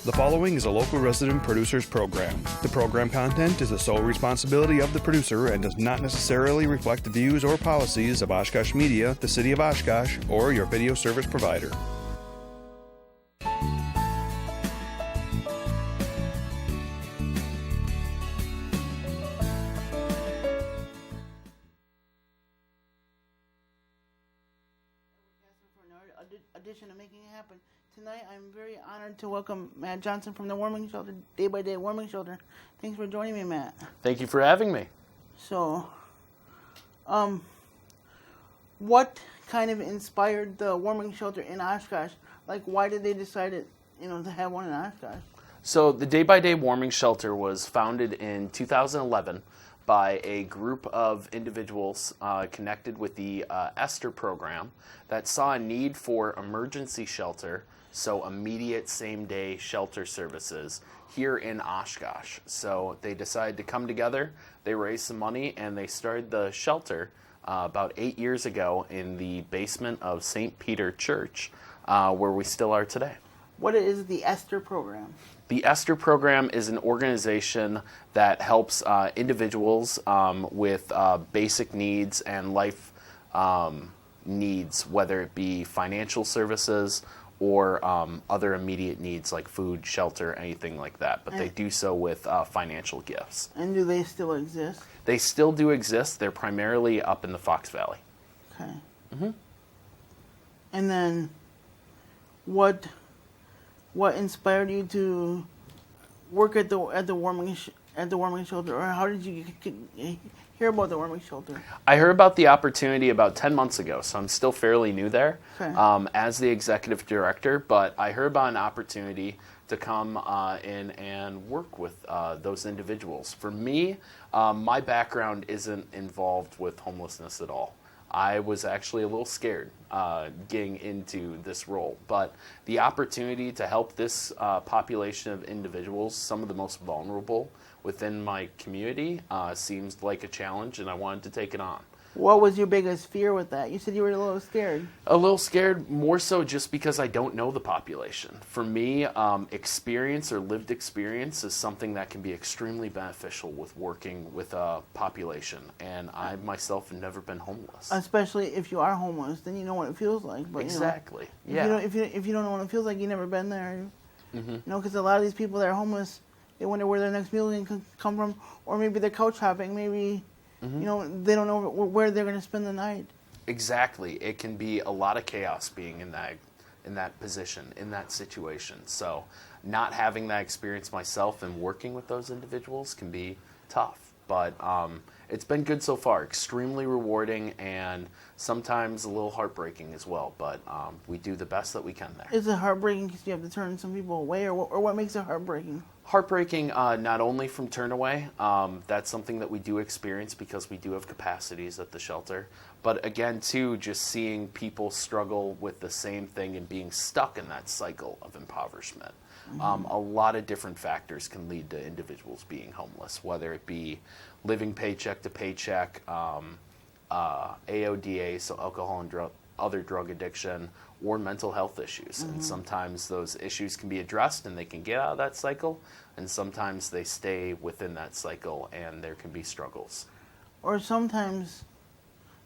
The following is a local resident producer's program. The program content is the sole responsibility of the producer and does not necessarily reflect the views or policies of Oshkosh Media, the City of Oshkosh, or your video service provider. Edition of Making It Happen. Tonight, I'm very honored to welcome Matt Johnson from the Warming Shelter, Day by Day Warming Shelter. Thanks for joining me, Matt. Thank you for having me. So, what kind of inspired the Warming Shelter in Oshkosh? Like, why did they decide to have one in Oshkosh? So, the Day by Day Warming Shelter was founded in 2011 by a group of individuals connected with the ESTER program that saw a need for emergency shelter, so immediate same-day shelter services here in Oshkosh. So they decided to come together, they raised some money, and they started the shelter about 8 years ago in the basement of St. Peter Church, where we still are today. What is the ESTER program? The ESTER program is an organization that helps individuals with basic needs and life needs, whether it be financial services or other immediate needs like food, shelter, anything like that. But they do so with financial gifts. And do they still exist? They still do exist. They're primarily up in the Fox Valley. Okay. Mm-hmm. And then what inspired you to work at the warming shelter, or how did you hear about the warming shelter? I heard about the opportunity about 10 months ago, so I'm still fairly new there as the executive director, but I heard about an opportunity to come in and work with those individuals. For me, my background isn't involved with homelessness at all. I was actually a little scared getting into this role, but the opportunity to help this population of individuals, some of the most vulnerable within my community, seems like a challenge, and I wanted to take it on. What was your biggest fear with that? You said you were a little scared. A little scared, more so just because I don't know the population. For me, experience or lived experience is something that can be extremely beneficial with working with a population. And I myself have never been homeless. Especially if you are homeless, then you know what it feels like. But, exactly. If you don't know what it feels like, you've never been there. Because a lot of these people that are homeless, they wonder where their next meal can come from, or maybe they're couch hopping, maybe. They don't know where they're going to spend the night. Exactly. It can be a lot of chaos being in that position, in that situation. So not having that experience myself and working with those individuals can be tough. But it's been good so far, extremely rewarding, and sometimes a little heartbreaking as well. But we do the best that we can there. Is it heartbreaking because you have to turn some people away, or what makes it heartbreaking? Heartbreaking, not only from turnaway, that's something that we do experience because we do have capacities at the shelter, but again, too, just seeing people struggle with the same thing and being stuck in that cycle of impoverishment. A lot of different factors can lead to individuals being homeless, whether it be living paycheck to paycheck, AODA, so alcohol and other drug addiction, or mental health issues. And sometimes those issues can be addressed and they can get out of that cycle, and sometimes they stay within that cycle and there can be struggles. Or sometimes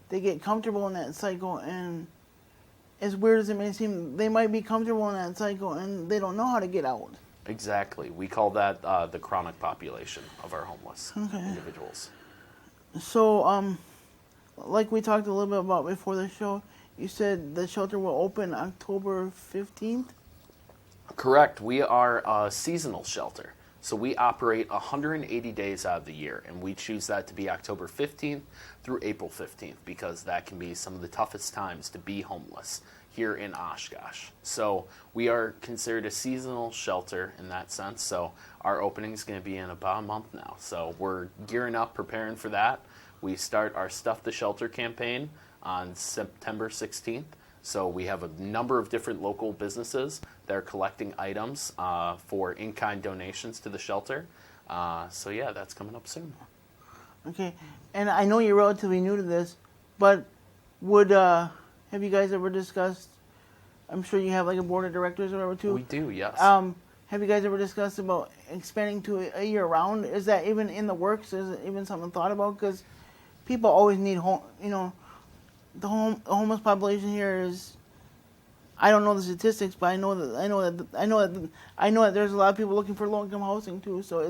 they get comfortable in that cycle, and as weird as it may seem, they might be comfortable in that cycle and they don't know how to get out. Exactly. We call that the chronic population of our homeless individuals. So, like we talked a little bit about before the show, you said the shelter will open October 15th? Correct. We are a seasonal shelter. So we operate 180 days out of the year, and we choose that to be October 15th through April 15th because that can be some of the toughest times to be homeless here in Oshkosh. So we are considered a seasonal shelter in that sense. So our opening is going to be in about a month now. So we're gearing up, preparing for that. We start our Stuff the Shelter campaign on September 16th. So we have a number of different local businesses that are collecting items for in-kind donations to the shelter. So yeah, that's coming up soon. Okay, and I know you're relatively new to this, but have you guys ever discussed, I'm sure you have like a board of directors or whatever too? We do, yes. have you guys ever discussed about expanding to a year round? Is that even in the works? Is it even something thought about? Because people always need home. The homeless population here is. I don't know the statistics, but I know that there's a lot of people looking for low-income housing too. So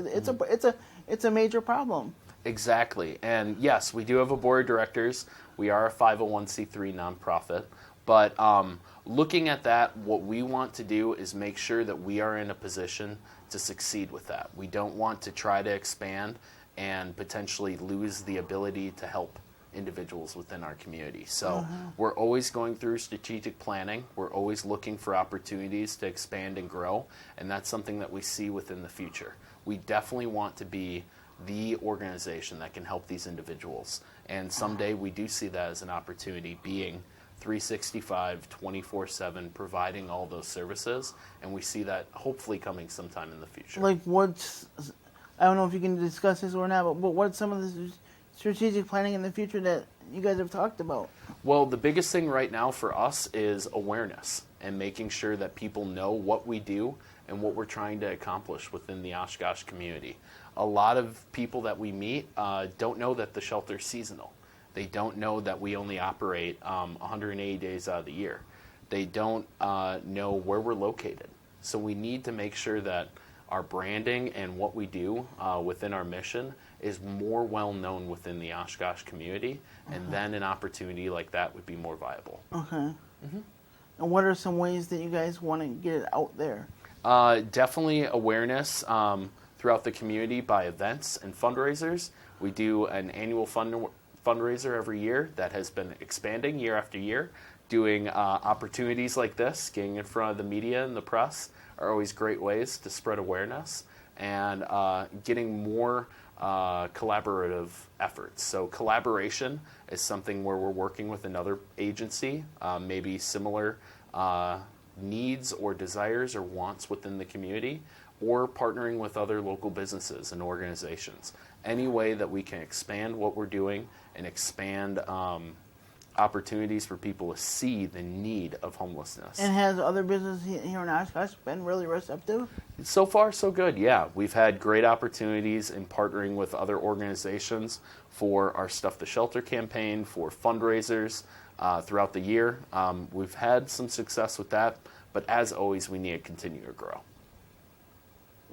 it's a major problem. Exactly. And yes, we do have a board of directors. We are a 501c3 nonprofit. But looking at that, what we want to do is make sure that we are in a position to succeed with that. We don't want to try to expand and potentially lose the ability to help individuals within our community. So we're always going through strategic planning. We're always looking for opportunities to expand and grow. And that's something that we see within the future. We definitely want to be the organization that can help these individuals. And someday we do see that as an opportunity, being 365, 24/7, providing all those services. And we see that hopefully coming sometime in the future. Like I don't know if you can discuss this or not, but what's some of the strategic planning in the future that you guys have talked about? Well, the biggest thing right now for us is awareness and making sure that people know what we do and what we're trying to accomplish within the Oshkosh community. A lot of people that we meet don't know that the shelter's seasonal. They don't know that we only operate 180 days out of the year. They don't know where we're located. So we need to make sure that our branding and what we do within our mission is more well known within the Oshkosh community, and then an opportunity like that would be more viable. Okay. And what are some ways that you guys want to get it out there? Definitely awareness throughout the community by events and fundraisers. We do an annual fundraiser every year that has been expanding year after year. Doing opportunities like this, getting in front of the media and the press, are always great ways to spread awareness, and getting more collaborative efforts. So collaboration is something where we're working with another agency, maybe similar needs or desires or wants within the community, or partnering with other local businesses and organizations. Any way that we can expand what we're doing and expand opportunities for people to see the need of homelessness. And has other business here in Oshkosh been really receptive? So far, so good, yeah. We've had great opportunities in partnering with other organizations for our Stuff the Shelter campaign, for fundraisers throughout the year. We've had some success with that, but as always, we need to continue to grow.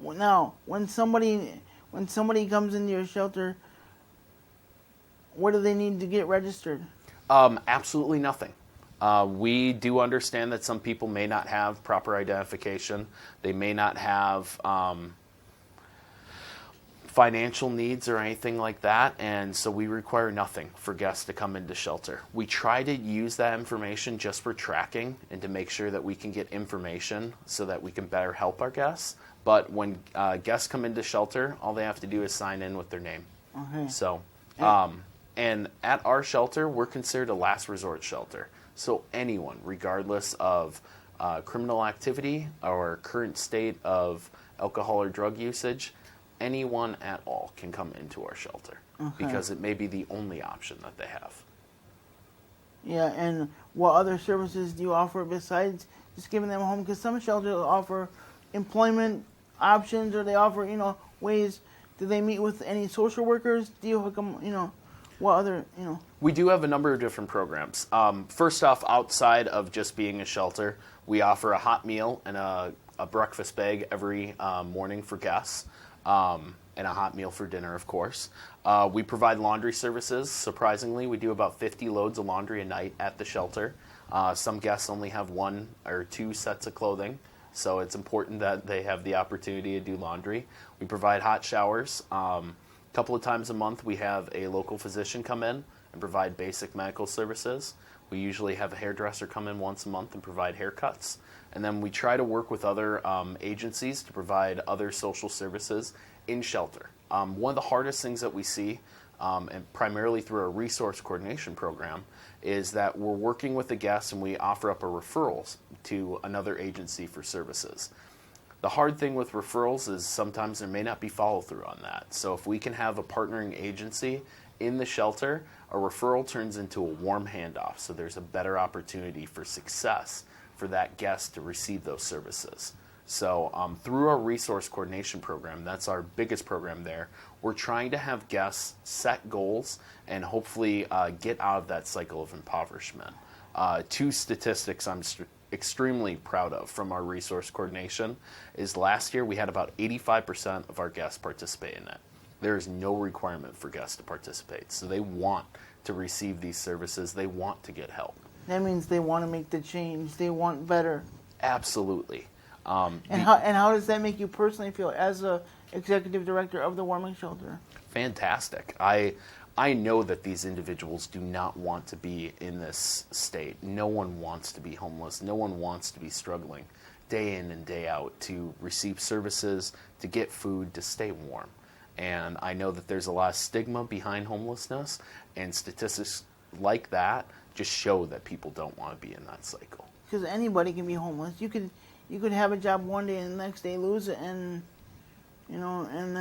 Now, when somebody comes into your shelter, what do they need to get registered? Absolutely nothing. We do understand that some people may not have proper identification. They may not have financial needs or anything like that, and so we require nothing for guests to come into shelter. We try to use that information just for tracking and to make sure that we can get information so that we can better help our guests. But when guests come into shelter, all they have to do is sign in with their name. Okay. So, and at our shelter, we're considered a last resort shelter. So anyone, regardless of criminal activity or current state of alcohol or drug usage, anyone at all can come into our shelter because it may be the only option that they have. Yeah, and what other services do you offer besides just giving them a home? Because some shelters offer employment options, or they offer, ways. Do they meet with any social workers? Do you hook them, what other, We do have a number of different programs. First off, outside of just being a shelter, we offer a hot meal and a breakfast bag every morning for guests, and a hot meal for dinner, of course. We provide laundry services. Surprisingly, we do about 50 loads of laundry a night at the shelter. Some guests only have 1 or 2 sets of clothing, so it's important that they have the opportunity to do laundry. We provide hot showers. A couple of times a month, we have a local physician come in and provide basic medical services. We usually have a hairdresser come in once a month and provide haircuts. And then we try to work with other agencies to provide other social services in shelter. One of the hardest things that we see, and primarily through our resource coordination program, is that we're working with the guests and we offer up a referrals to another agency for services. The hard thing with referrals is sometimes there may not be follow-through on that. So if we can have a partnering agency in the shelter, a referral turns into a warm handoff. So there's a better opportunity for success for that guest to receive those services. So through our resource coordination program, that's our biggest program there, we're trying to have guests set goals and hopefully get out of that cycle of impoverishment. Two statistics I'm extremely proud of from our resource coordination is last year we had about 85% of our guests participate in it. There is no requirement for guests to participate. So they want to receive these services. They want to get help. That means they want to make the change. They want better. Absolutely. And how does that make you personally feel as a executive director of the warming shelter? Fantastic. I know that these individuals do not want to be in this state. No one wants to be homeless. No one wants to be struggling day in and day out to receive services, to get food, to stay warm. And I know that there's a lot of stigma behind homelessness, and statistics like that just show that people don't want to be in that cycle. Because anybody can be homeless. You could have a job one day and the next day lose it, and and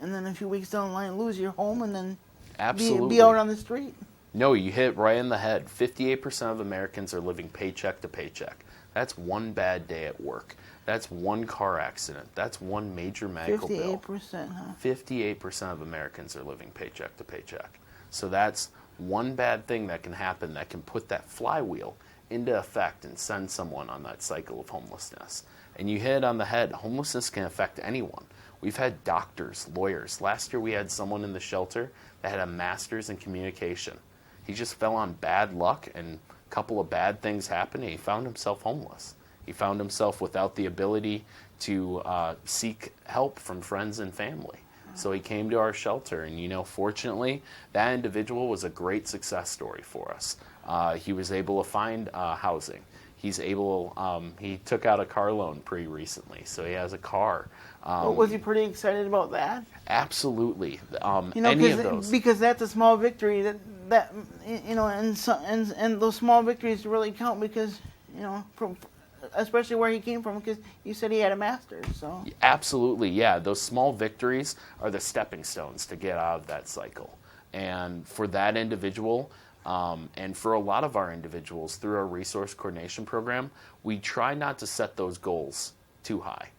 then a few weeks down the line lose your home, and then Absolutely. be out on the street. No, you hit right in the head. 58% of Americans are living paycheck to paycheck. That's one bad day at work. That's one car accident. That's one major medical bill. 58%, huh? 58% of Americans are living paycheck to paycheck. So that's one bad thing that can happen that can put that flywheel into effect and send someone on that cycle of homelessness. And you hit it on the head. Homelessness can affect anyone. We've had doctors, lawyers. Last year we had someone in the shelter that had a master's in communication. He just fell on bad luck, and a couple of bad things happened, and he found himself homeless. He found himself without the ability to seek help from friends and family. So he came to our shelter, and fortunately, that individual was a great success story for us. He was able to find housing. He took out a car loan pretty recently, so he has a car. Was he pretty excited about that? Absolutely. Any of those. Because that's a small victory that and those small victories really count because especially where he came from, because you said he had a master's. So absolutely, yeah. Those small victories are the stepping stones to get out of that cycle. And for that individual, and for a lot of our individuals through our resource coordination program, we try not to set those goals too high.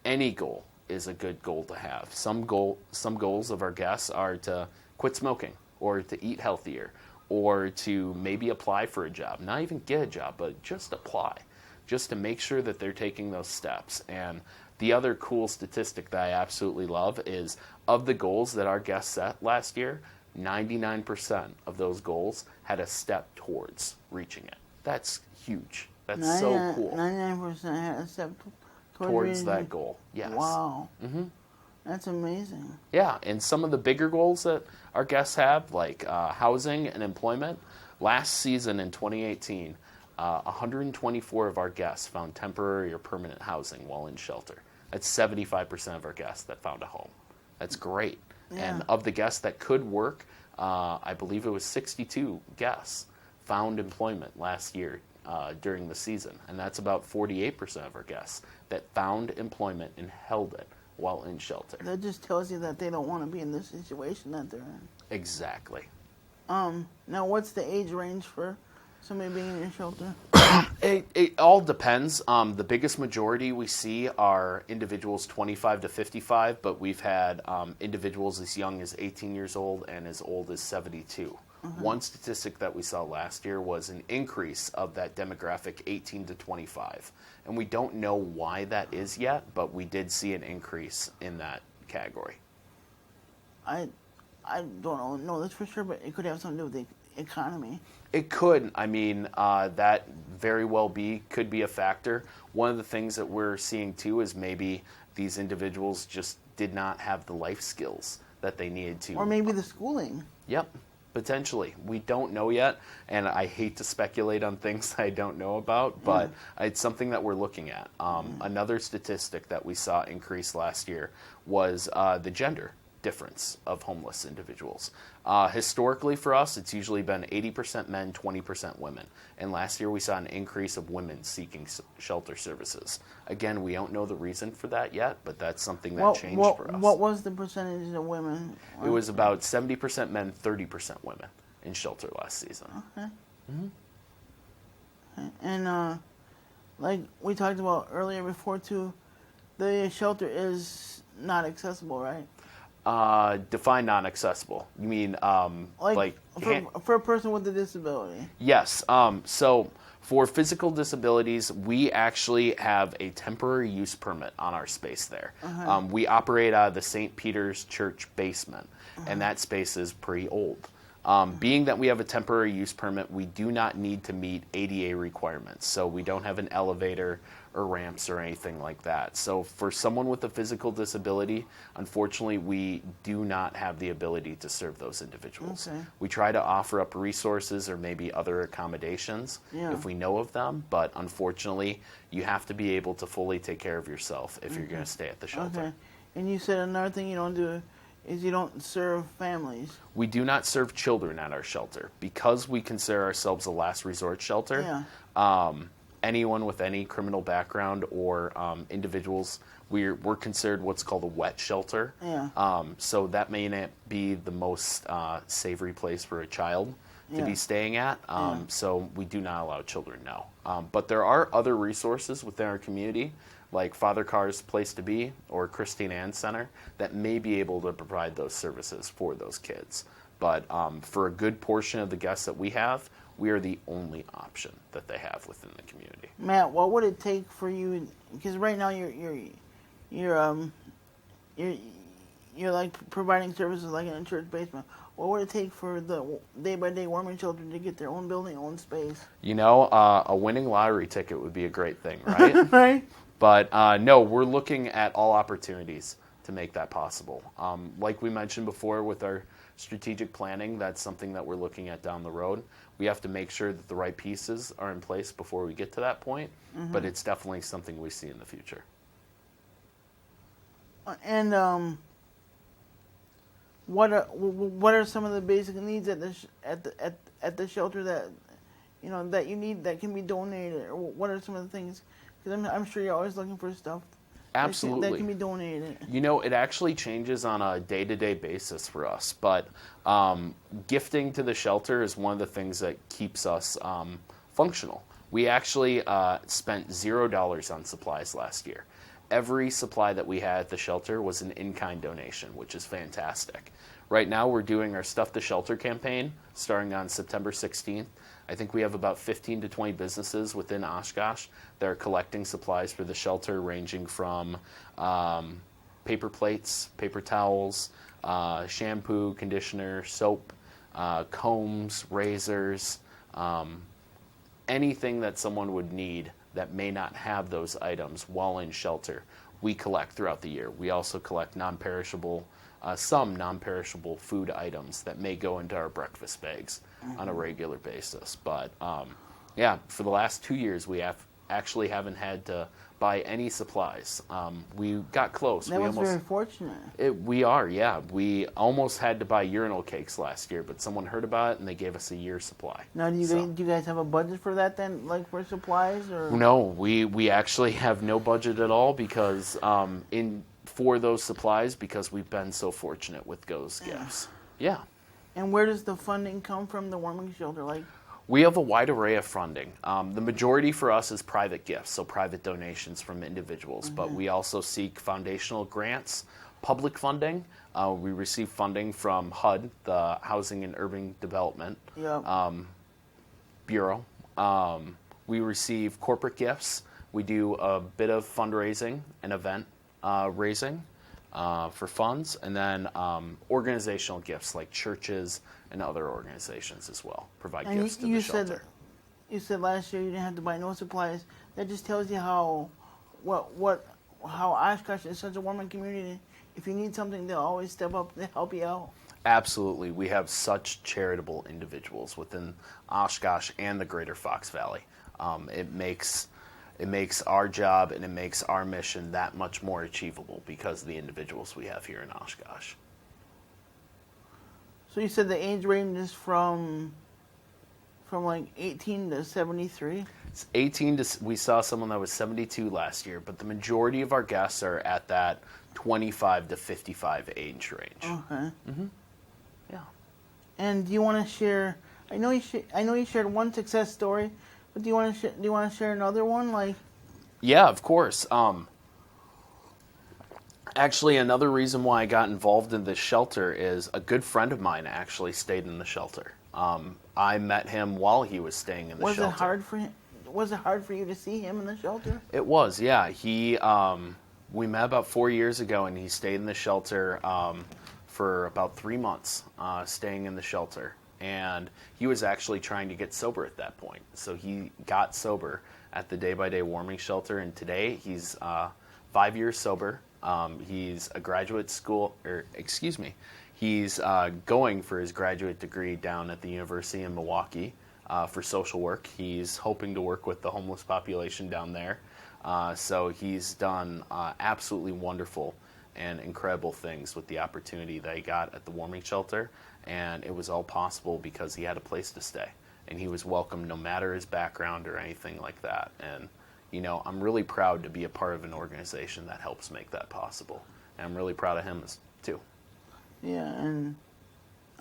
Any goal is a good goal to have. Some goals of our guests are to quit smoking, or to eat healthier, or to maybe apply for a job. Not even get a job, but just apply, just to make sure that they're taking those steps. And the other cool statistic that I absolutely love is of the goals that our guests set last year, 99% of those goals had a step towards reaching it. That's huge. That's so cool. 99% had a step towards that goal. Yes. Wow. Mm-hmm. That's amazing. Yeah, and some of the bigger goals that our guests have, like housing and employment, last season in 2018, 124 of our guests found temporary or permanent housing while in shelter. That's 75% of our guests that found a home. That's great. Yeah. And of the guests that could work, I believe it was 62 guests found employment last year during the season. And that's about 48% of our guests that found employment and held it while in shelter. That just tells you that they don't want to be in the situation that they're in. Exactly. Now, what's the age range for somebody being in your shelter? It all depends. The biggest majority we see are individuals 25 to 55, but we've had individuals as young as 18 years old and as old as 72. One statistic that we saw last year was an increase of that demographic 18 to 25. And we don't know why that is yet, but we did see an increase in that category. I don't know this for sure, but it could have something to do with the economy. It could. I mean, that very well could be a factor. One of the things that we're seeing too is maybe these individuals just did not have the life skills that they needed to. Or maybe the schooling. Yep, potentially. We don't know yet, and I hate to speculate on things I don't know about, but it's something that we're looking at. Another statistic that we saw increase last year was the gender difference of homeless individuals. Historically for us, it's usually been 80% men, 20% women. And last year we saw an increase of women seeking shelter services. Again, we don't know the reason for that yet, but that's something that changed for us. What was the percentage of women? It was about 70% men, 30% women in shelter last season. Okay. Mm-hmm. And like we talked about earlier before too, the shelter is not accessible, right? Define non-accessible. You mean for a person with a disability? Yes. So for physical disabilities, we actually have a temporary use permit on our space there. We operate out of the St. Peter's Church basement, and that space is pretty old. Being that we have a temporary use permit, we do not need to meet ADA requirements. So we don't have an elevator or ramps or anything like that. So for someone with a physical disability, unfortunately, we do not have the ability to serve those individuals. Okay. We try to offer up resources or maybe other accommodations if we know of them, but unfortunately, you have to be able to fully take care of yourself if you're going to stay at the shelter. Okay. And you said another thing you don't do is you don't serve families. We do not serve children at our shelter. Because we consider ourselves a last resort shelter, anyone with any criminal background or individuals, we're considered what's called a wet shelter. So that may not be the most savory place for a child to be staying at. So we do not allow children, no. But there are other resources within our community, like Father Carr's Place to Be or Christine Ann Center, that may be able to provide those services for those kids. But for a good portion of the guests that we have, we are the only option that they have within the community. Matt, what would it take for you? Because right now you're like providing services like in a church basement. What would it take for the day-by-day warming children to get their own building, own space? You know, a winning lottery ticket would be a great thing, right? Right. But no, we're looking at all opportunities to make that possible. Like we mentioned before with our strategic planning, that's something that we're looking at down the road. We have to make sure that the right pieces are in place before we get to that point, but it's definitely something we see in the future. And what are some of the basic needs at the shelter that that you need that can be donated? Or what are some of the things? Because I'm sure you're always looking for stuff. Absolutely. That can be donated. You know, it actually changes on a day-to-day basis for us, but gifting to the shelter is one of the things that keeps us functional. We actually spent $0 on supplies last year. Every supply that we had at the shelter was an in-kind donation, which is fantastic. Right now, we're doing our Stuff the Shelter campaign starting on September 16th. I think we have about 15 to 20 businesses within Oshkosh that are collecting supplies for the shelter, ranging from paper plates, paper towels, shampoo, conditioner, soap, combs, razors, anything that someone would need that may not have those items while in shelter, we collect throughout the year. We also collect some non-perishable food items that may go into our breakfast bags on a regular basis. But for the last 2 years, we actually haven't had to buy any supplies. We got close. That was very fortunate. We are, yeah. We almost had to buy urinal cakes last year, but someone heard about it and they gave us a year's supply. Now, do you guys have a budget for that then, like for supplies? Or? No, we actually have no budget at all because for those supplies, because we've been so fortunate with those gifts. Yeah. And where does the funding come from, the warming shelter? We have a wide array of funding. The majority for us is private gifts, so private donations from individuals, but we also seek foundational grants, public funding. We receive funding from HUD, the Housing and Urban Development Bureau. We receive corporate gifts. We do a bit of fundraising and event raising for funds, and then organizational gifts like churches and other organizations as well provide gifts to the shelter. You said last year you didn't have to buy no supplies. That just tells you how Oshkosh is such a warming community. If you need something, they'll always step up to help you out. Absolutely. We have such charitable individuals within Oshkosh and the greater Fox Valley. It makes our job and it makes our mission that much more achievable because of the individuals we have here in Oshkosh. So you said the age range is from like 18 to 73? It's 18 to, we saw someone that was 72 last year, but the majority of our guests are at that 25 to 55 age range. Okay. Mm-hmm. Yeah. And do you want to share? I know you shared one success story, but do you want to share another one? Yeah, of course. Actually, another reason why I got involved in this shelter is a good friend of mine actually stayed in the shelter. I met him while he was staying in the shelter. Was it hard for him? Was it hard for you to see him in the shelter? It was, yeah. We met about 4 years ago, and he stayed in the shelter for about 3 months, staying in the shelter. And he was actually trying to get sober at that point. So he got sober at the day-by-day warming shelter, and today he's 5 years sober. He's a graduate school, he's going for his graduate degree down at the University in Milwaukee for social work. He's hoping to work with the homeless population down there. So he's done absolutely wonderful and incredible things with the opportunity that he got at the warming shelter. And it was all possible because he had a place to stay. And he was welcome no matter his background or anything like that. And, you know, I'm really proud to be a part of an organization that helps make that possible. And I'm really proud of him too. Yeah, and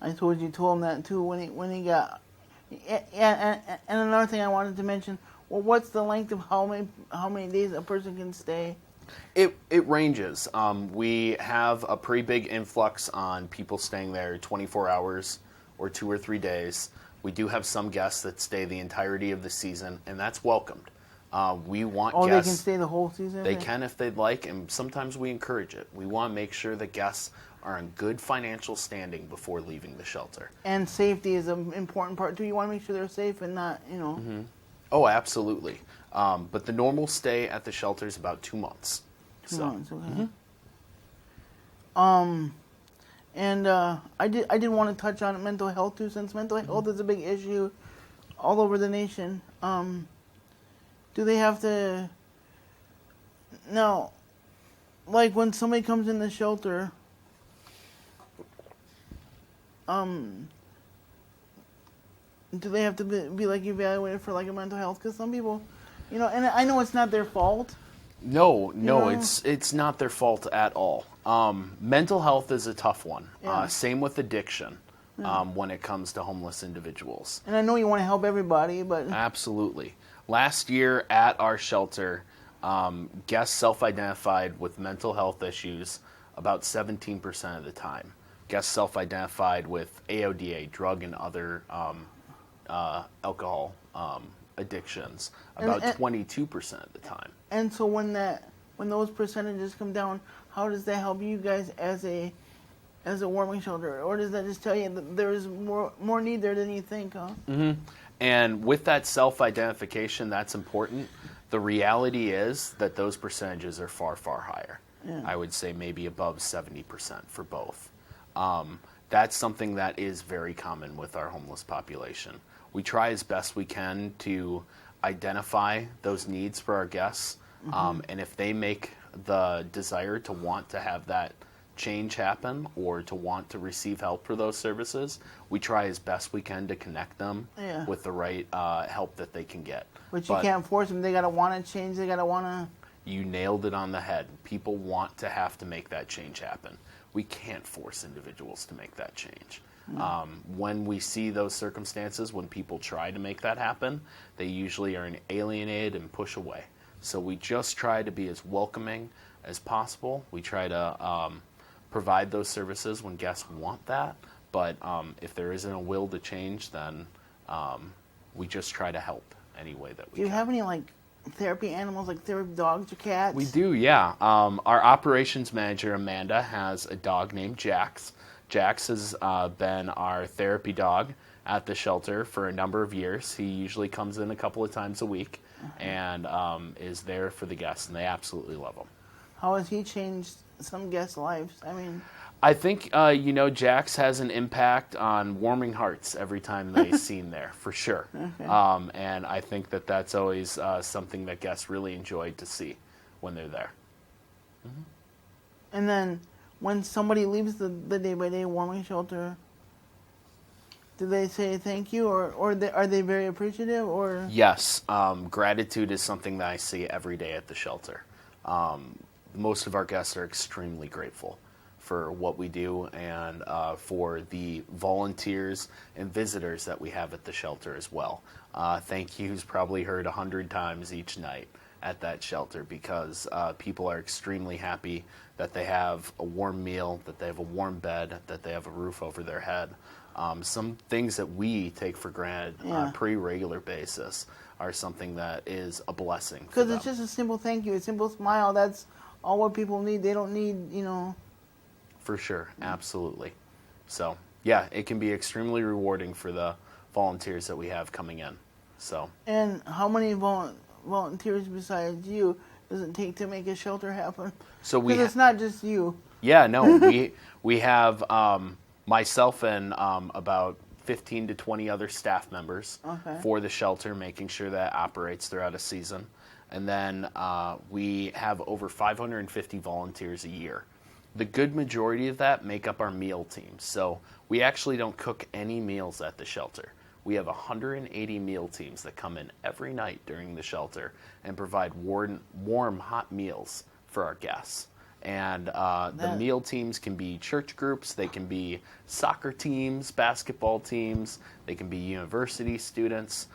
I told him that too when he got. Yeah, and another thing I wanted to mention. Well, what's the length of how many days a person can stay? It ranges. We have a pretty big influx on people staying there 24 hours or 2 or 3 days. We do have some guests that stay the entirety of the season, and that's welcomed. We want guests. They can stay the whole season? They can if they'd like, and sometimes we encourage it. We want to make sure that guests are in good financial standing before leaving the shelter. And safety is an important part too. You want to make sure they're safe and not, you know. Mm-hmm. Oh, absolutely. But the normal stay at the shelter is about 2 months. 2 months, okay. Mm-hmm. And I did want to touch on mental health too, since mental health is a big issue all over the nation. Do they have to now, like when somebody comes in the shelter, do they have to be like evaluated for like a mental health? Because some people, you know, and I know it's not their fault. No, you know? it's not their fault at all. Mental health is a tough one. Yeah. Same with addiction when it comes to homeless individuals. And I know you want to help everybody, but Absolutely. Last year at our shelter, guests self-identified with mental health issues about 17% of the time. Guests self-identified with AODA, drug and other alcohol addictions, about 22% of the time. And so when those percentages come down, how does that help you guys as a warming shelter, or does that just tell you that there is more need there than you think, huh? Mm-hmm. And with that self-identification, that's important. The reality is that those percentages are far, far higher. Yeah. I would say maybe above 70% for both. That's something that is very common with our homeless population. We try as best we can to identify those needs for our guests, and if they make the desire to want to have that change happen or to want to receive help for those services, we try as best we can to connect them with the right help that they can get. But you can't force them. They got to want to change. They got to want to... You nailed it on the head. People want to have to make that change happen. We can't force individuals to make that change. When we see those circumstances, when people try to make that happen, they usually are alienated and push away. So we just try to be as welcoming as possible. We try to provide those services when guests want that. But if there isn't a will to change, then we just try to help any way that we can. Do you have any like therapy animals, like therapy dogs or cats? We do, yeah. Our operations manager, Amanda, has a dog named Jax. Jax has been our therapy dog at the shelter for a number of years. He usually comes in a couple of times a week and is there for the guests, and they absolutely love him. How has he changed some guests' lives? I mean... I think, Jax has an impact on warming hearts every time they're seen there, for sure. Okay. And I think that that's always something that guests really enjoy to see when they're there. Mm-hmm. And then when somebody leaves the day-by-day warming shelter, do they say thank you, or are they very appreciative? Or Yes. Gratitude is something that I see every day at the shelter. Most of our guests are extremely grateful for what we do and for the volunteers and visitors that we have at the shelter as well. Thank you's probably heard 100 times each night. at that shelter because people are extremely happy that they have a warm meal, that they have a warm bed, that they have a roof over their head. Some things that we take for granted on a pretty regular basis are something that is a blessing. Because it's just a simple thank you, a simple smile. That's all what people need. They don't need, For sure, absolutely. So, yeah, it can be extremely rewarding for the volunteers that we have coming in. So. And how many volunteers besides you does it take to make a shelter happen? So because it's not just you. Yeah, no, we have myself and about 15 to 20 other staff members for the shelter, making sure that operates throughout a season. And then we have over 550 volunteers a year. The good majority of that make up our meal teams. So we actually don't cook any meals at the shelter. We have 180 meal teams that come in every night during the shelter and provide warm, hot meals for our guests. And the meal teams can be church groups, they can be soccer teams, basketball teams, they can be university students.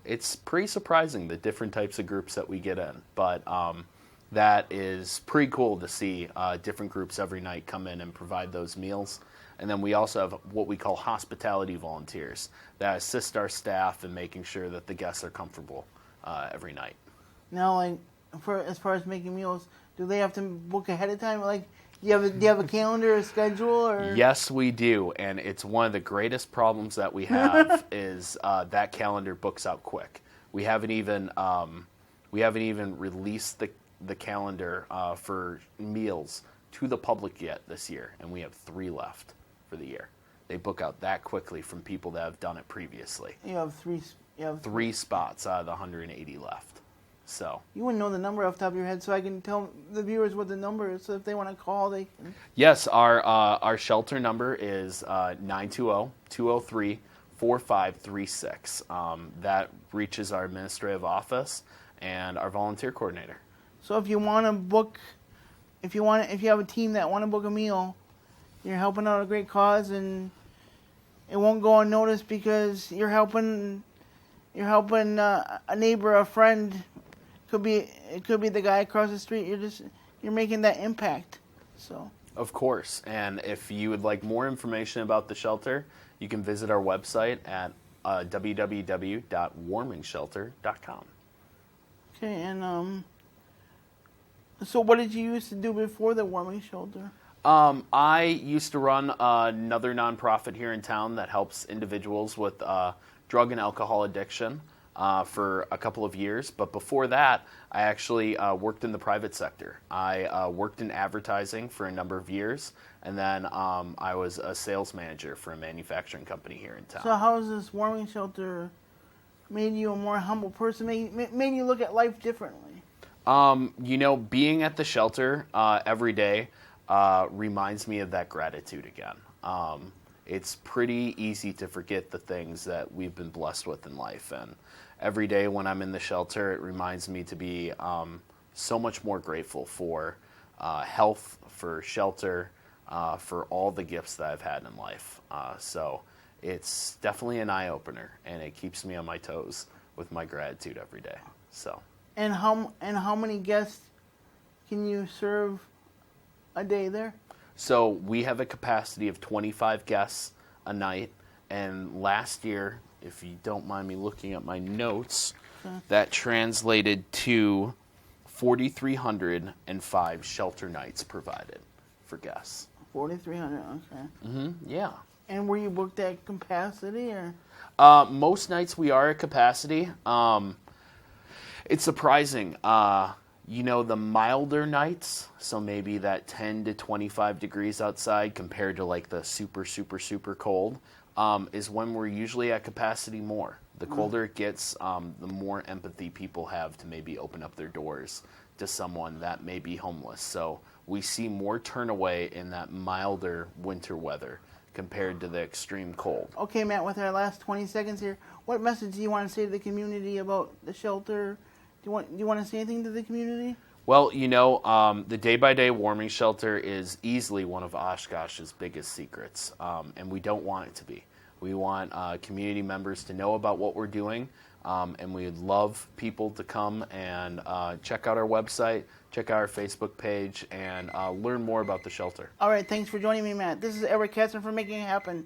It's pretty surprising the different types of groups that we get in, but that is pretty cool to see different groups every night come in and provide those meals. And then we also have what we call hospitality volunteers that assist our staff in making sure that the guests are comfortable every night. Now, like, as far as making meals, do they have to book ahead of time? Like, do you have a calendar, a schedule, or? Yes, we do, and it's one of the greatest problems that we have is that calendar books out quick. We haven't even released the calendar for meals to the public yet this year, and we have 3 left for the year. They book out that quickly from people that have done it previously. You have 3. You have 3 spots out of the 180 left. So you wouldn't know the number off the top of your head, so I can tell the viewers what the number is. So if they want to call, they can. Yes, our shelter number is 920-203-4536. That reaches our administrative office and our volunteer coordinator. So if you want to book, if you have a team that want to book a meal, you're helping out a great cause, and it won't go unnoticed because you're helping a neighbor, a friend. It could be the guy across the street. You're making that impact. So. Of course, and if you would like more information about the shelter, you can visit our website at www.warmingshelter.com. Okay, and so what did you used to do before the warming shelter? I used to run another nonprofit here in town that helps individuals with drug and alcohol addiction for a couple of years. But before that, I actually worked in the private sector. I worked in advertising for a number of years, and then I was a sales manager for a manufacturing company here in town. So how has this warming shelter made you a more humble person, made you look at life differently? Being at the shelter every day reminds me of that gratitude again. It's pretty easy to forget the things that we've been blessed with in life. And every day when I'm in the shelter, it reminds me to be so much more grateful for health, for shelter, for all the gifts that I've had in life. So it's definitely an eye-opener, and it keeps me on my toes with my gratitude every day. So. And how many guests can you serve a day there? So we have a capacity of 25 guests a night, and last year, if you don't mind me looking at my notes, that translated to 4,305 shelter nights provided for guests. 4,300, okay. Yeah. And were you booked at capacity, or? Most nights we are at capacity. It's surprising. The milder nights, so maybe that 10 to 25 degrees outside compared to like the super, super, super cold, is when we're usually at capacity more. The colder it gets, the more empathy people have to maybe open up their doors to someone that may be homeless. So we see more turn away in that milder winter weather compared to the extreme cold. Okay, Matt, with our last 20 seconds here, what message do you want to say to the community about the shelter? Do you want to say anything to the community? Well, the day-by-day warming shelter is easily one of Oshkosh's biggest secrets, and we don't want it to be. We want community members to know about what we're doing, And we'd love people to come and check out our website, check out our Facebook page, and learn more about the shelter. All right, thanks for joining me, Matt. This is Eric Katzen for Making It Happen.